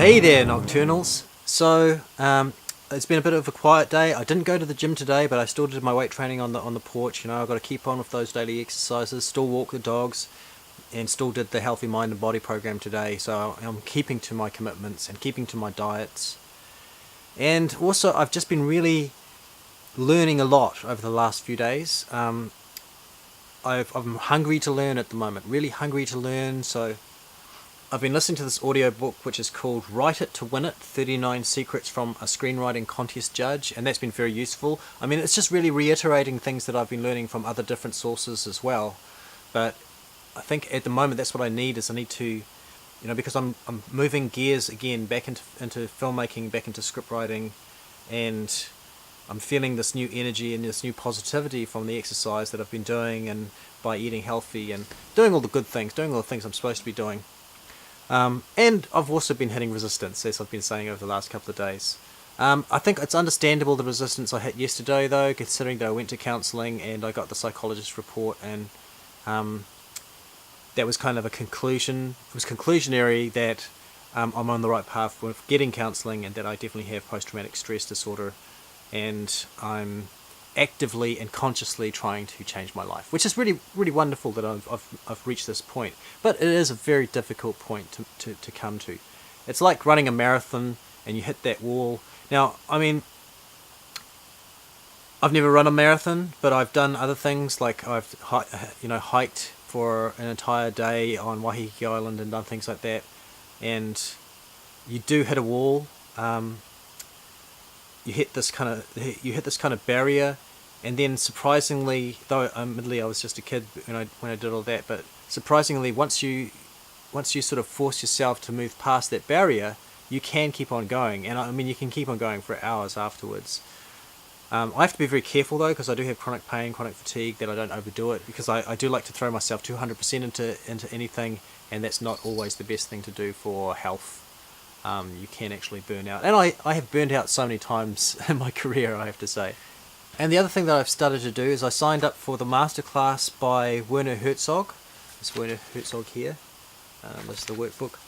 Hey there, Nocturnals. So, it's been a bit of a quiet day. I didn't go to the gym today, but I still did my weight training on the porch. You know, I've got to keep on with those daily exercises, still walk the dogs, and still did the Healthy Mind and Body program today. So I'm keeping to my commitments and keeping to my diets. And also, I've just been really learning a lot over the last few days. I'm hungry to learn at the moment, really hungry to learn. So I've been listening to this audio book which is called Write It to Win It, 39 Secrets from a Screenwriting Contest Judge, and that's been very useful. I mean, it's just really reiterating things that I've been learning from other different sources as well. But I think at the moment that's what I need to, you know, because I'm moving gears again back into filmmaking, back into script writing, and I'm feeling this new energy and this new positivity from the exercise that I've been doing, and by eating healthy and doing all the good things, doing all the things I'm supposed to be doing. And I've also been hitting resistance, as I've been saying over the last couple of days. I think it's understandable the resistance I hit yesterday, though, considering that I went to counselling and I got the psychologist report, and that was kind of a conclusion. It was conclusionary that I'm on the right path with getting counselling, and that I definitely have post-traumatic stress disorder, and I'm actively and consciously trying to change my life, which is really, really wonderful that I've reached this point. But it is a very difficult point to come to. It's like running a marathon and you hit that wall. Now, I mean, I've never run a marathon, but I've done other things, like I've hiked for an entire day on Waiheke Island and done things like that. And you do hit a wall. You hit this kind of barrier, and then surprisingly, though admittedly I was just a kid when I did all that, but surprisingly, once you sort of force yourself to move past that barrier, you can keep on going, and I mean you can keep on going for hours afterwards. I have to be very careful though, because I do have chronic pain, chronic fatigue, that I don't overdo it, because I do like to throw myself 200% into anything, and that's not always the best thing to do for health. You can actually burn out, and I have burned out so many times in my career, I have to say. And the other thing that I've started to do is I signed up for the masterclass by Werner Herzog. It's Werner Herzog here. This is the workbook.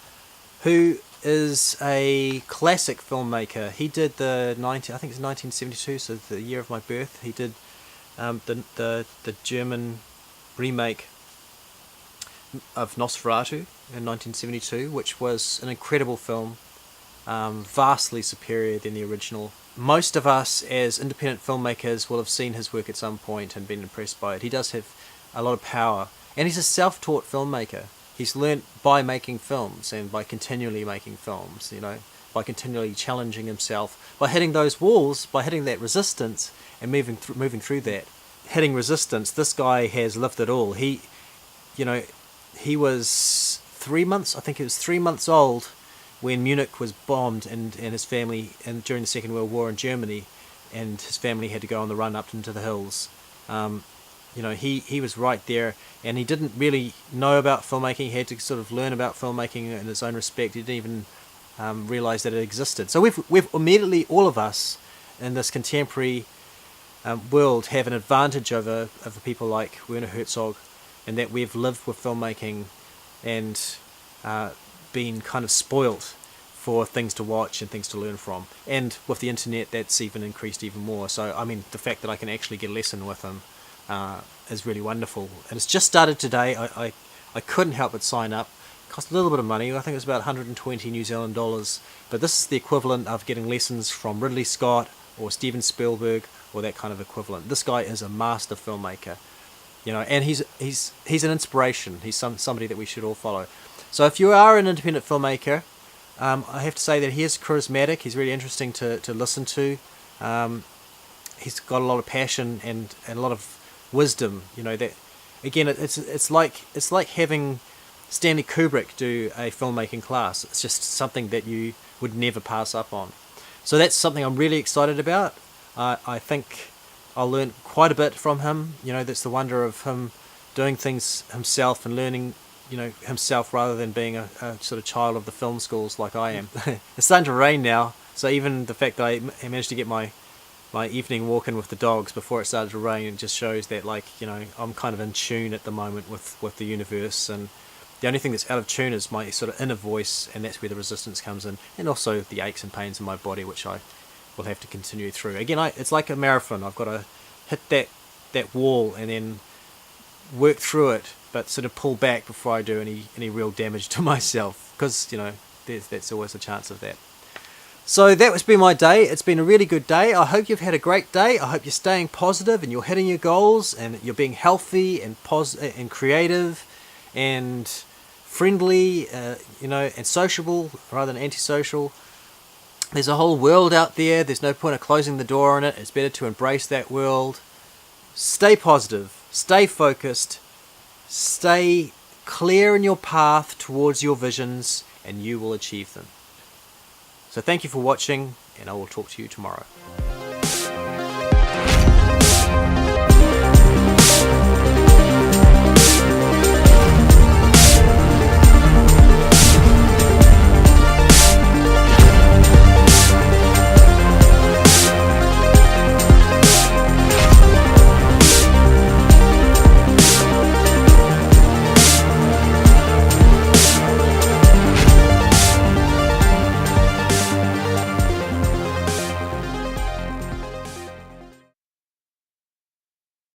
Who is a classic filmmaker. He did I think it's 1972, so the year of my birth. He did the German remake of Nosferatu in 1972, which was an incredible film, vastly superior than the original. Most of us as independent filmmakers will have seen his work at some point and been impressed by it. He does have a lot of power, and he's a self-taught filmmaker. He's learnt by making films and by continually making films, you know, by continually challenging himself, by hitting those walls, by hitting that resistance and moving through that. Hitting resistance, this guy has lived it all. He was 3 months, I think it was 3 months old when Munich was bombed, and his family, and during the Second World War in Germany, and his family had to go on the run up into the hills. He was right there, and he didn't really know about filmmaking. He had to sort of learn about filmmaking in his own respect. He didn't even realise that it existed. So we've immediately, all of us in this contemporary world, have an advantage over people like Werner Herzog, and that we've lived with filmmaking and been kind of spoilt for things to watch and things to learn from. And with the internet, that's even increased even more. So I mean, the fact that I can actually get a lesson with him is really wonderful. And it's just started today. I couldn't help but sign up. It cost a little bit of money. I think it was about 120 New Zealand dollars. But this is the equivalent of getting lessons from Ridley Scott or Steven Spielberg, or that kind of equivalent. This guy is a master filmmaker. You know, and he's an inspiration. He's somebody that we should all follow. So if you are an independent filmmaker, I have to say that he is charismatic. He's really interesting to listen to. He's got a lot of passion and a lot of wisdom. You know, that again, it's like having Stanley Kubrick do a filmmaking class. It's just something that you would never pass up on. So that's something I'm really excited about. I think I'll learn quite a bit from him. You know, that's the wonder of him doing things himself and learning, you know, himself, rather than being a sort of child of the film schools like I am. It's starting to rain now, so even the fact that I managed to get my evening walk in with the dogs before it started to rain, it just shows that, like, you know, I'm kind of in tune at the moment with the universe, and The only thing that's out of tune is my sort of inner voice, and that's where the resistance comes in, and also the aches and pains in my body, which I will have to continue through. Again, it's like a marathon. I've got to hit that wall and then work through it, but sort of pull back before I do any real damage to myself, because that's always a chance of that. So that has been my day. It's been a really good day. I hope you've had a great day. I hope you're staying positive and you're hitting your goals and you're being healthy and and creative and friendly, and sociable rather than antisocial. There's a whole world out there. There's no point of closing the door on it. It's better to embrace that world. Stay positive. Stay focused. Stay clear in your path towards your visions, and you will achieve them. So thank you for watching, and I will talk to you tomorrow.